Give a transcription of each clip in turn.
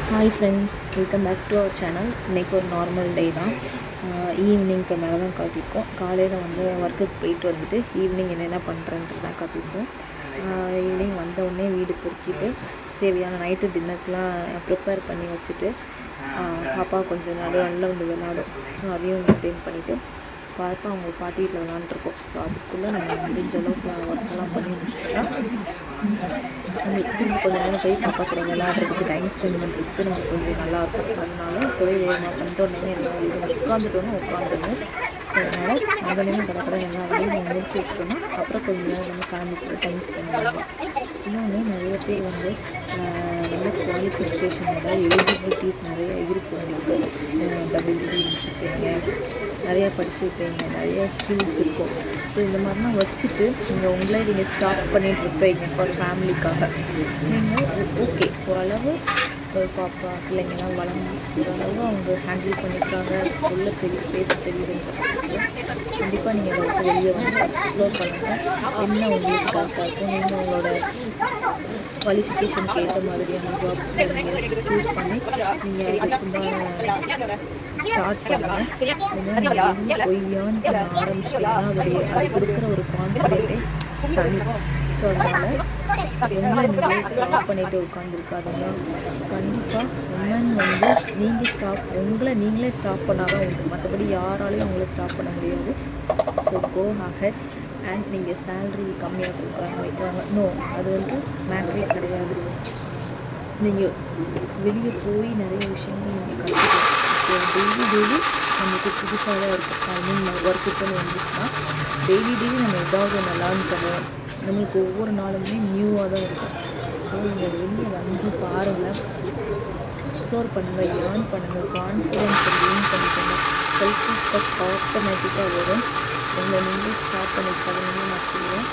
Hi friends, welcome back to our channel. இன்றைக்கி ஒரு normal day தான். ஈவினிங்க்கு மேலே தான் காத்திருக்கோம். காலையில் ஒர்க்குக்கு போயிட்டு வந்துட்டு ஈவினிங் என்னென்ன பண்ணுறேன்ட்டு தான் காத்திருக்கோம். ஈவினிங் வந்தவுடனே வீடு பொறுக்கிட்டு தேவையான நைட்டு டின்னருக்குலாம் ப்ரிப்பேர் பண்ணி வச்சுட்டு பாப்பா கொஞ்சம் நல்லா விளையாடும். ஸோ அதையும் மெயின்டைன் பண்ணிவிட்டு பாப்பா அவங்க பாட்டி வீட்டில் விளாண்டுருக்கோம். ஸோ அதுக்குள்ளே நம்ம முடிஞ்ச அளவுக்கு ஒர்க்கெல்லாம் பண்ணி முடிச்சுட்டோம்னா திரும்ப கொஞ்சம் நேரம் போய் பாப்பா கூட விளையாடுறதுக்கு டைம் ஸ்பெண்ட் பண்ணுறதுக்கு நமக்கு கொஞ்சம் நல்லாயிருக்கும். அதனால இப்போவே வேகமாக பண்ணிட்டோன்னே எல்லாம் உட்காந்துட்டோன்னா உட்காந்துடணும். ஸோ அதனால் அதனையும் கடற்கரை எல்லா வேலையும் நம்ம முடிச்சு வச்சிட்டோம்னா அப்புறம் கொஞ்சம் நேரம் நம்ம ஃபேமிலி கூட டைம் ஸ்பெண்ட் பண்ணலாம். இன்னொன்று நிறைய பேர் நல்ல குவாலிஃபிகேஷனோட எலிஜிபிலிட்டிஸ் நிறைய இருக்கும். உங்களுக்கு டபுள் டிகிரி முடிச்சிருப்பீங்க, நிறையா படிச்சிருப்பீங்க, நிறைய ஸ்கில்ஸ் இருக்கும். ஸோ இந்த மாதிரிலாம் வச்சுட்டு நீங்கள் ஸ்டார்ட் பண்ணிகிட்டு இருப்பீங்க ஃபார் ஃபேமிலிக்காக. நீங்கள் ஓகே ஓரளவு பாப்பா பிள்ளைங்கள்லாம் வளர்ந்து ஓரளவு அவங்க ஹேண்டில் பண்ணிக்கிறாங்க, சொல்ல தெரியும், பேச தெரியுதுன்ற பட்சத்தில் கண்டிப்பாக நீங்கள் அதை வெளியே எக்ஸ்ப்ளோர் பண்ணுங்கள். என்ன உங்களுக்கு கரெக்டாக இருக்கும், நீங்கள் உங்களோட குவாலிஃபிகேஷனுக்கு ஏற்ற மாதிரியான ஜாப்ஸ் நீங்கள் சூஸ் பண்ணி நீங்கள் அதுக்குண்டான ஸ்டார்ட் பண்ணுங்கள். ஏன்னா பொய்யான்னு பண்ண ஆரம்பிச்சிட்டிங்கன்னா அது கொடுக்குற ஒரு கான்ஃபிடென்ட்டே தனி. ஸோ அதனால் ஸ்டாப் பண்ணிவிட்டு உட்காந்துருக்காதுங்க. கண்டிப்பாக உமன் நீங்களே ஸ்டாப் பண்ணால் தான் உண்டு. மற்றபடி யாராலையும் அவங்கள ஸ்டாப் பண்ண முடியாது. So go ahead. அண்ட் நீங்கள் சேல்ரி கம்மியாக வைக்கிறாங்க நோ, அது மேட்டரே கிடையாது. நீங்கள் வெளியே போய் நிறைய விஷயங்கள் நீங்கள் கற்றுக்கலாம். டெய்லி நமக்கு புதுசாக தான் இருக்கும். ஒர்க்குன்னு வந்துச்சுன்னா டெய்லி நம்ம ஏதாவது ஒன்று லேர்ன் பண்ணுவோம். நம்மளுக்கு ஒவ்வொரு நாளுமே நியூவாக தான் இருக்கும். ஸோ நீங்கள் வெளியே வந்து பாருங்கள், எக்ஸ்ப்ளோர் பண்ணுங்கள், ஏர்ன் பண்ணுங்கள், கான்ஃபிடென்ஸை கெயின் பண்ணிக்கோங்க. செல்ஃப் ரெஸ்பெக்ட் ஆட்டோமேட்டிக்காக வரும். நீங்களே ஸ்டார்ட் பண்ணிக்காதுன்னு நான் சொல்லுவேன்.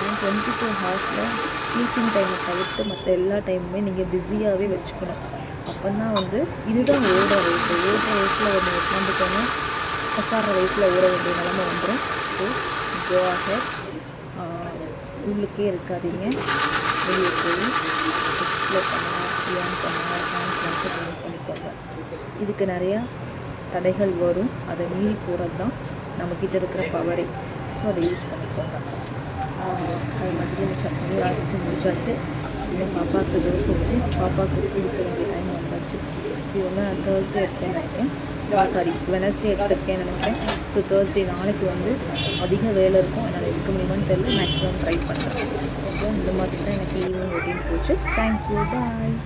அண்ட் 24 ஹவர்ஸில் ஸ்லீப்பிங் டைமை தவிர்த்து மற்ற எல்லா டைமுமே நீங்கள் பிஸியாகவே வச்சுக்கணும். அப்போ தான் இதுதான் ஓடுற வயசில் உட்காந்துக்கோங்க. உட்கார்ற வயசில் ஓட வேண்டிய நிலமை வந்துடும். So go ahead. உள்ளுக்கே இருக்காதீங்க, வெளியே போய் எக்ஸ்ப்ளோர் பண்ணுங்கள், ஏர்ன் பண்ணுங்கள், கான்ஃபிடன்ஸை கெயின் பண்ணிக்கோங்க. இதுக்கு நிறையா தடைகள் வரும், அதை மீறி போகிறது தான் நம்மக்கிட்ட இருக்கிற பவரே. ஸோ அதை யூஸ் பண்ணிக்கோங்க. அது மாதிரி சட்னி அரைச்சி முடிச்சாச்சு. இன்னும் பாப்பாவுக்கு தோசை ஊற்றி பாப்பாவுக்கு கொடுக்க வேண்டிய டைம் வந்தாச்சு. இது நான் தேர்ஸ்டே எடுத்தேன்னு நினைக்கிறேன். வெனஸ்டே எடுத்திருக்கேன்னு நினைக்கிறேன். ஸோ தேர்ஸ்டே நாளைக்கு அதிக வேலை இருக்கும். என்னால் எடுக்க முடியுமான்னு தெரியல. மேக்ஸிமம் ட்ரை பண்ணுறேன். அப்புறம் இந்த மாதிரி தான் எனக்கு ஈவினிங் ரொட்டீன் போச்சு. தேங்க்யூ, பாய்.